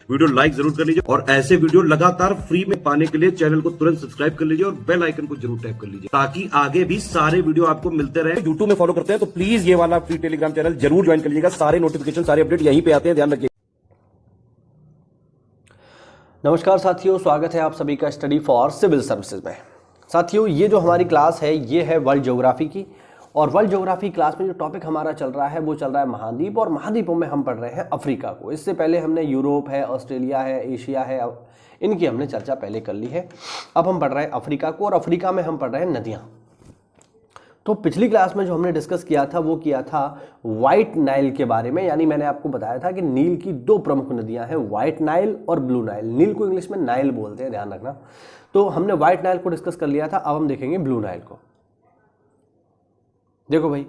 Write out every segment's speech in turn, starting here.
Video like जरूर कर लीजिए और ऐसे वीडियो लगातार फ्री में पाने के लिए चैनल को तुरंत सब्सक्राइब कर लीजिए और बेल आइकन को जरूर टैप कर लीजिए ताकि आगे भी सारे वीडियो आपको मिलते रहे। यूट्यूब में फॉलो करते हैं तो प्लीज ये वाला फ्री टेलीग्राम चैनल जरूर ज्वाइन कर लीजिएगा। सारे नोटिफिकेशन सारे अपडेट यहीं पे आते हैं, ध्यान रखिए। नमस्कार साथियों, स्वागत है आप सभी का स्टडी फॉर सिविल सर्विसेज में। साथियों, ये जो हमारी क्लास है ये है वर्ल्ड ज्योग्राफी की, और वर्ल्ड ज्योग्राफी क्लास में जो टॉपिक हमारा चल रहा है वो चल रहा है महाद्वीप, और महाद्वीपों में हम पढ़ रहे हैं अफ्रीका को। इससे पहले हमने यूरोप है, ऑस्ट्रेलिया है, एशिया है, इनकी हमने चर्चा पहले कर ली है। अब हम पढ़ रहे हैं अफ्रीका को, और अफ्रीका में हम पढ़ रहे हैं नदियाँ। तो पिछली क्लास में जो हमने डिस्कस किया था वो किया था व्हाइट नाइल के बारे में, यानी मैंने आपको बताया था कि नील की दो प्रमुख नदियां हैं, व्हाइट नाइल और ब्लू नाइल। नील को इंग्लिश में नाइल बोलते हैं, ध्यान रखना। तो हमने व्हाइट नाइल को डिस्कस कर लिया था, अब हम देखेंगे ब्लू नाइल को। देखो भाई,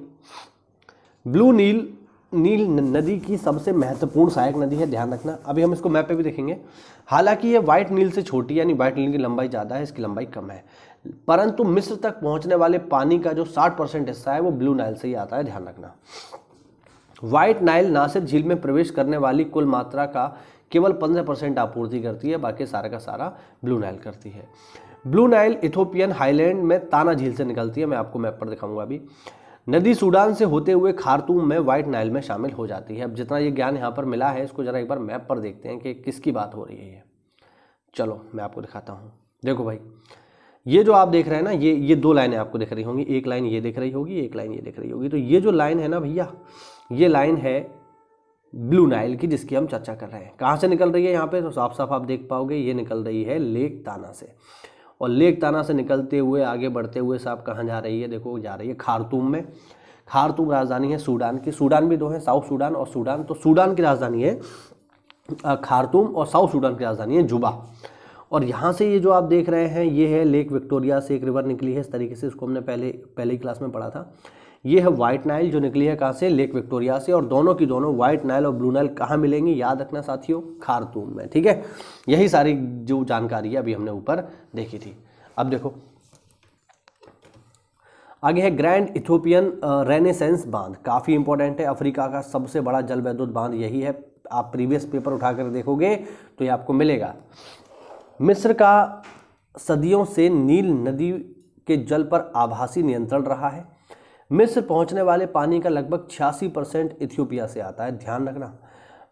ब्लू नील नदी की सबसे महत्वपूर्ण सहायक नदी है, ध्यान रखना। अभी हम इसको मैप पे भी देखेंगे। हालांकि ये व्हाइट नील से छोटी है, यानी व्हाइट नील की लंबाई ज़्यादा है, इसकी लंबाई कम है, परंतु मिस्र तक पहुंचने वाले पानी का जो 60% हिस्सा है वो ब्लू नाइल से ही आता है, ध्यान रखना। व्हाइट नाइल नासिर झील में प्रवेश करने वाली कुल मात्रा का केवल 15% आपूर्ति करती है, बाकी सारा का सारा ब्लू नाइल करती है। ब्लू नाइल इथोपियन हाईलैंड में ताना झील से निकलती है, मैं आपको मैप पर दिखाऊंगा अभी। नदी सूडान से होते हुए खार्तूम में व्हाइट नाइल में शामिल हो जाती है। अब जितना ये ज्ञान यहाँ पर मिला है इसको जरा एक बार मैप पर देखते हैं कि किसकी बात हो रही है। चलो मैं आपको दिखाता हूँ। देखो भाई, ये जो आप देख रहे हैं ना, ये दो लाइनें आपको दिख रही होंगी। एक लाइन ये दिख रही होगी, एक लाइन ये दिख रही होगी। तो ये जो लाइन है ना भैया, ये लाइन है ब्लू नाइल की, जिसकी हम चर्चा कर रहे हैं। कहाँ से निकल रही है यहाँ पे तो साफ साफ आप देख पाओगे, ये निकल रही है लेक ताना से। और लेक ताना से निकलते हुए आगे बढ़ते हुए साहब कहाँ जा रही है, देखो जा रही है खार्तूम में। खार्तूम राजधानी है सूडान की। सूडान भी दो है, साउथ सूडान और सूडान। तो सूडान की राजधानी है खार्तूम और साउथ सूडान की राजधानी है जुबा। और यहाँ से ये जो आप देख रहे हैं ये है लेक विक्टोरिया से एक रिवर निकली है, इस तरीके से। इसको हमने पहले ही क्लास में पढ़ा था। ये है व्हाइट नाइल जो निकली है कहाँ से, लेक विक्टोरिया से। और दोनों की दोनों व्हाइट नाइल और ब्लू नाइल कहाँ मिलेंगी, याद रखना साथियों, खार्तूम में। ठीक है, यही सारी जो जानकारी है अभी हमने ऊपर देखी थी। अब देखो आगे है ग्रैंड इथोपियन रेनेसेंस बांध, काफ़ी इंपॉर्टेंट है। अफ्रीका का सबसे बड़ा जल विद्युत बांध यही है। आप प्रीवियस पेपर उठाकर देखोगे तो ये आपको मिलेगा। मिस्र का सदियों से नील नदी के जल पर आभासी नियंत्रण रहा है। मिस्र पहुंचने वाले पानी का लगभग 86% इथियोपिया से आता है, ध्यान रखना।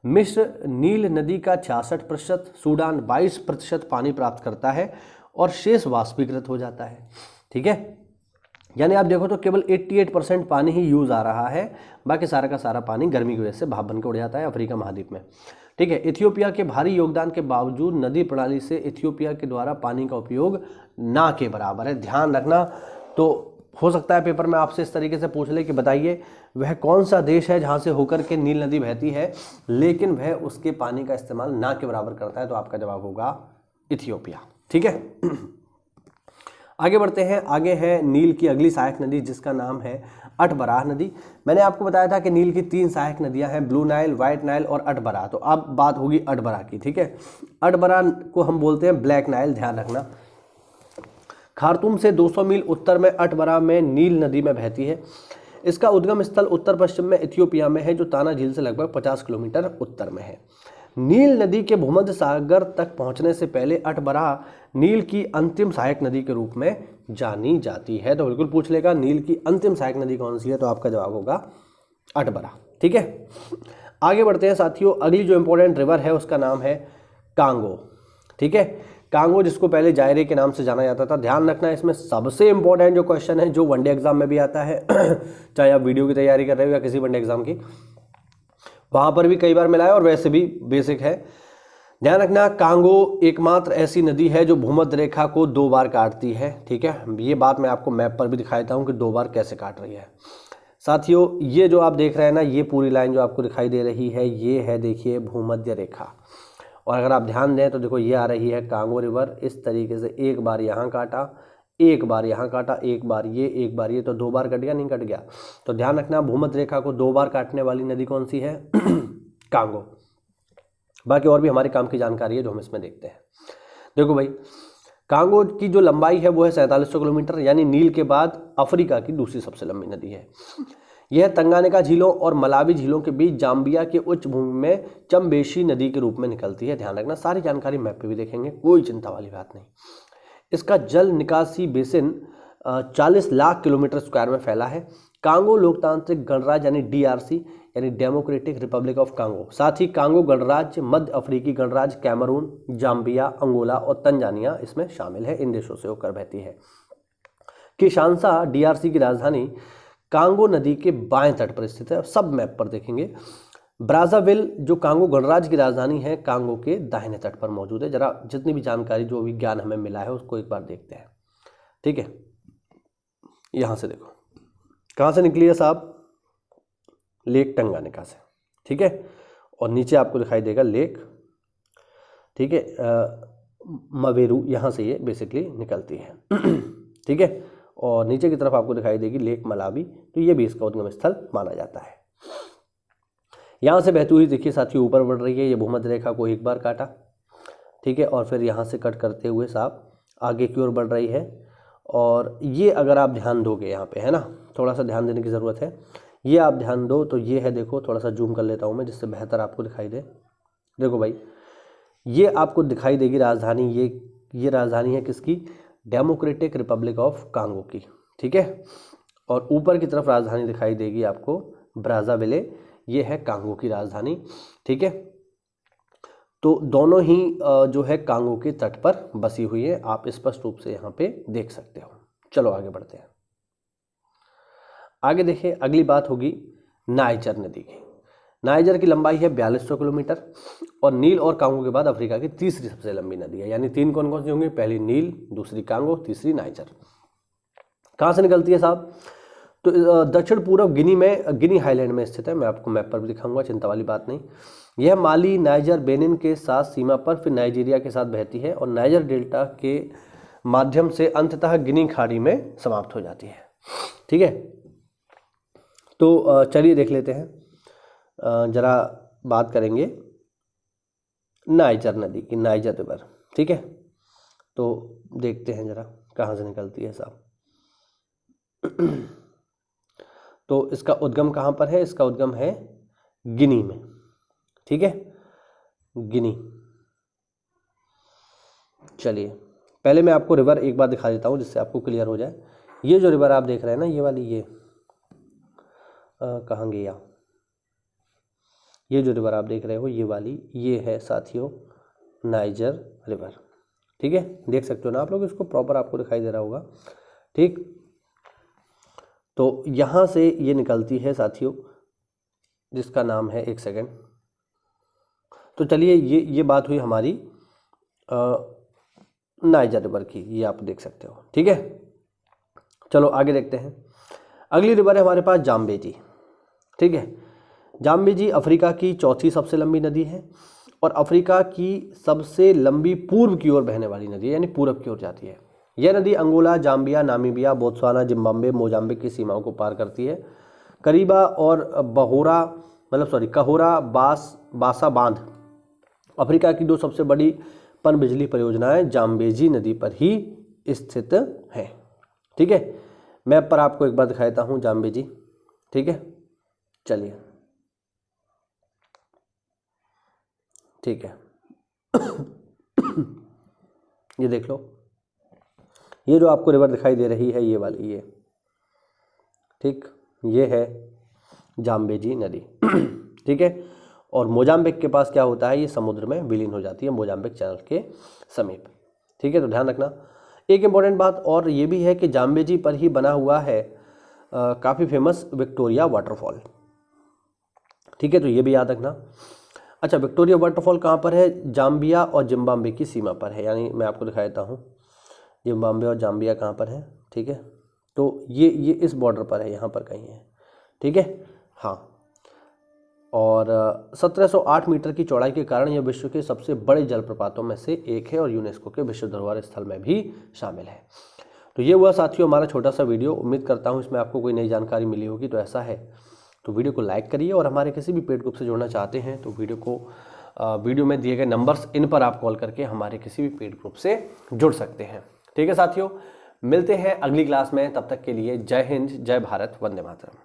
मिस्र नील नदी का 66%, सूडान 22% पानी प्राप्त करता है और शेष वाष्पीकृत हो जाता है। ठीक है, यानी आप देखो तो केवल 88% पानी ही यूज आ रहा है, बाकी सारा का सारा पानी गर्मी की वजह से भाप बनकर उड़ जाता है अफ्रीका महाद्वीप में। ठीक है, इथियोपिया के भारी योगदान के बावजूद नदी प्रणाली से इथियोपिया के द्वारा पानी का उपयोग ना के बराबर है, ध्यान रखना। तो हो सकता है पेपर में आपसे इस तरीके से पूछ ले कि बताइए वह कौन सा देश है जहाँ से होकर के नील नदी बहती है लेकिन वह उसके पानी का इस्तेमाल ना के बराबर करता है, तो आपका जवाब होगा इथियोपिया। ठीक है, आगे बढ़ते हैं। आगे है नील की अगली सहायक नदी जिसका नाम है अटबराह नदी। मैंने आपको बताया था कि नील की 3 सहायक नदियां हैं, ब्लू नाइल, व्हाइट नाइल और अटबराह। तो अब बात होगी अटबराह की। ठीक है, अटबराह को हम बोलते हैं ब्लैक नाइल, ध्यान रखना। खार्तूम से 200 मील उत्तर में अटबराह में नील नदी में बहती है। इसका उद्गम स्थल उत्तर पश्चिम में इथियोपिया में है, जो ताना झील से लगभग 50 किलोमीटर उत्तर में है। नील नदी के भूमध्य सागर तक पहुंचने से पहले अटबराह नील की अंतिम सहायक नदी के रूप में जानी जाती है। तो बिल्कुल पूछ लेगा नील की अंतिम सहायक नदी कौन सी है, तो आपका जवाब होगा अटबराह। ठीक है, आगे बढ़ते हैं साथियों। अगली जो इंपॉर्टेंट रिवर है उसका नाम है कांगो। ठीक है, कांगो जिसको पहले जायरे के नाम से जाना जाता था। ध्यान रखना, इसमें सबसे इंपॉर्टेंट जो क्वेश्चन है जो वनडे एग्जाम में भी आता है चाहे आप वीडियो की तैयारी कर रहे हो या किसी वनडे एग्जाम की, वहाँ पर भी कई बार मिला है और वैसे भी बेसिक है। ध्यान रखना, कांगो एकमात्र ऐसी नदी है जो भूमध्य रेखा को 2 बार काटती है। ठीक है, ये बात मैं आपको मैप पर भी दिखाता हूँ कि 2 बार कैसे काट रही है। साथियों, ये जो आप देख रहे हैं ना, ये पूरी लाइन जो आपको दिखाई दे रही है ये है, देखिए, भूमध्य रेखा। और अगर आप ध्यान दें तो देखो ये आ रही है कांगो रिवर, इस तरीके से एक बार यहाँ काटा, एक बार यहाँ काटा, एक बार ये, एक बार ये, तो 2 बार कट गया, नहीं कट गया। तो ध्यान रखना, भूमध्य रेखा को 2 बार काटने वाली नदी कौन सी है कांगो। बाकी और भी हमारे काम की जानकारी है जो हम इसमें देखते हैं। देखो भाई, कांगो की जो लंबाई है वो है 4700 किलोमीटर, यानी नील के बाद अफ्रीका की दूसरी सबसे लंबी नदी है। यह तंगानिका झीलों और मलावी झीलों के बीच जाम्बिया के उच्च भूमि में चंबेशी नदी के रूप में निकलती है। ध्यान रखना, सारी जानकारी मैप पे भी देखेंगे, कोई चिंता वाली बात नहीं। इसका जल निकासी बेसिन 40 लाख किलोमीटर स्क्वायर में फैला है। कांगो लोकतांत्रिक गणराज्य यानी DRC यानी डेमोक्रेटिक रिपब्लिक ऑफ कांगो, साथ ही कांगो गणराज्य, मध्य अफ्रीकी गणराज्य, कैमरून, जाम्बिया, अंगोला और तंजानिया इसमें शामिल है। इन देशों से होकर बहती है। किशांसा DRC की राजधानी कांगो नदी के बाएं तट पर स्थित है। सब मैप पर देखेंगे। ब्राज़ाविल जो कांगो गणराज्य की राजधानी है, कांगो के दाहिने तट पर मौजूद है। जरा जितनी भी जानकारी, जो भी ज्ञान हमें मिला है उसको एक बार देखते हैं। ठीक है, यहां से देखो कहां से निकली है साहब, लेक तंगानिका से। ठीक है, और नीचे आपको दिखाई देगा लेक, ठीक है, मवेरू, यहाँ से ये बेसिकली निकलती है। ठीक है, और नीचे की तरफ आपको दिखाई देगी लेक मलावी, तो ये भी इसका उद्गम स्थल माना जाता है। यहाँ से बहती हुई देखिए साथियों ऊपर बढ़ रही है, ये भूमध्य रेखा को एक बार काटा। ठीक है, और फिर यहाँ से कट करते हुए साहब आगे की ओर बढ़ रही है। और ये अगर आप ध्यान दोगे यहाँ पे, है ना, थोड़ा सा ध्यान देने की ज़रूरत है। ये आप ध्यान दो तो ये है, देखो थोड़ा सा जूम कर लेता हूँ मैं जिससे बेहतर आपको दिखाई दे। देखो भाई, ये आपको दिखाई देगी राजधानी, ये राजधानी है किसकी, डेमोक्रेटिक रिपब्लिक ऑफ कांगो की। ठीक है, और ऊपर की तरफ राजधानी दिखाई देगी आपको ब्राज़ाविले, ये है कांगो की राजधानी। ठीक है, तो दोनों ही जो है कांगो के तट पर बसी हुई है, आप स्पष्ट रूप से यहाँ पे देख सकते हो। चलो आगे बढ़ते हैं। आगे देखिए, अगली बात होगी नाइजर नदी की। नाइजर की लंबाई है 4200 किलोमीटर और नील और कांगो के बाद अफ्रीका की तीसरी सबसे लंबी नदी है। यानी तीन कौन कौन सी होंगी, पहली नील, दूसरी कांगो, तीसरी नाइजर। कहाँ से निकलती है साहब, तो दक्षिण पूर्व गिनी में, गिनी हाईलैंड में स्थित है। मैं आपको मैप पर भी दिखाऊंगा, चिंता वाली बात नहीं। यह माली, नाइजर, बेनिन के साथ सीमा पर फिर नाइजीरिया के साथ बहती है और नाइजर डेल्टा के माध्यम से अंततः गिनी खाड़ी में समाप्त हो जाती है। ठीक है, तो चलिए देख लेते हैं, जरा बात करेंगे नाइजर नदी की, नाइजर रिवर। ठीक है, तो देखते हैं जरा कहाँ से निकलती है साहब। तो इसका उद्गम कहाँ पर है, इसका उद्गम है गिनी में। ठीक है, गिनी। चलिए पहले मैं आपको रिवर एक बार दिखा देता हूँ जिससे आपको क्लियर हो जाए। ये जो रिवर आप देख रहे हैं ना, ये वाली, ये कहाँ गया, ये जो रिवर आप देख रहे हो ये वाली, ये है साथियों नाइजर रिवर। ठीक है, देख सकते हो ना आप लोग, इसको प्रॉपर आपको दिखाई दे रहा होगा। ठीक, तो यहाँ से ये निकलती है साथियों, जिसका नाम है, एक सेकेंड, तो चलिए ये बात हुई हमारी नाइजर रिवर की, ये आप देख सकते हो। ठीक है, चलो आगे देखते हैं। अगली रिवर है हमारे पास जाम्बेजी। ठीक है, जाम्बेजी अफ्रीका की चौथी सबसे लंबी नदी है और अफ्रीका की सबसे लंबी पूर्व की ओर बहने वाली नदी है, यानी पूरब की ओर जाती है। यह नदी Angola, Zambia, Namibia, Botswana, Zimbabwe, Mozambique की सीमाओं को पार करती है। करीबा और कहोरा बासा बांध अफ्रीका की दो सबसे बड़ी पनबिजली परियोजनाएं जाम्बेजी नदी पर ही स्थित हैं। ठीक है, मैप पर आपको एक बार दिखाता हूँ जाम्बेजी। ठीक है, चलिए, ठीक है। ये देख लो, ये जो आपको रिवर दिखाई दे रही है, ये वाली, ये, ठीक, ये है जाम्बेजी नदी। ठीक है, और मोजाम्बिक के पास क्या होता है, ये समुद्र में विलीन हो जाती है, मोजाम्बिक चैनल के समीप। ठीक है, तो ध्यान रखना। एक इम्पॉर्टेंट बात और ये भी है कि जाम्बेजी पर ही बना हुआ है काफ़ी फेमस विक्टोरिया वाटरफॉल। ठीक है, तो ये भी याद रखना। अच्छा, विक्टोरिया वाटरफॉल कहाँ पर है, जाम्बिया और जिम्बाब्वे की सीमा पर है, यानी मैं आपको दिखा देता हूँ जिम्बाब्वे और जाम्बिया कहाँ पर है। ठीक है, तो ये इस बॉर्डर पर है, यहाँ पर कहीं है। ठीक है, हाँ, और 1708 मीटर की चौड़ाई के कारण यह विश्व के सबसे बड़े जलप्रपातों में से एक है और यूनेस्को के विश्व धरोहर स्थल में भी शामिल है। तो ये हुआ साथियों हमारा छोटा सा वीडियो। उम्मीद करता हूँ इसमें आपको कोई नई जानकारी मिली होगी। तो ऐसा है तो वीडियो को लाइक करिए और हमारे किसी भी पेड ग्रुप से जुड़ना चाहते हैं तो वीडियो में दिए गए नंबर्स, इन पर आप कॉल करके हमारे किसी भी पेड ग्रुप से जुड़ सकते हैं। ठीक है साथियों, मिलते हैं अगली क्लास में, तब तक के लिए जय हिंद, जय भारत, वंदे मातरम।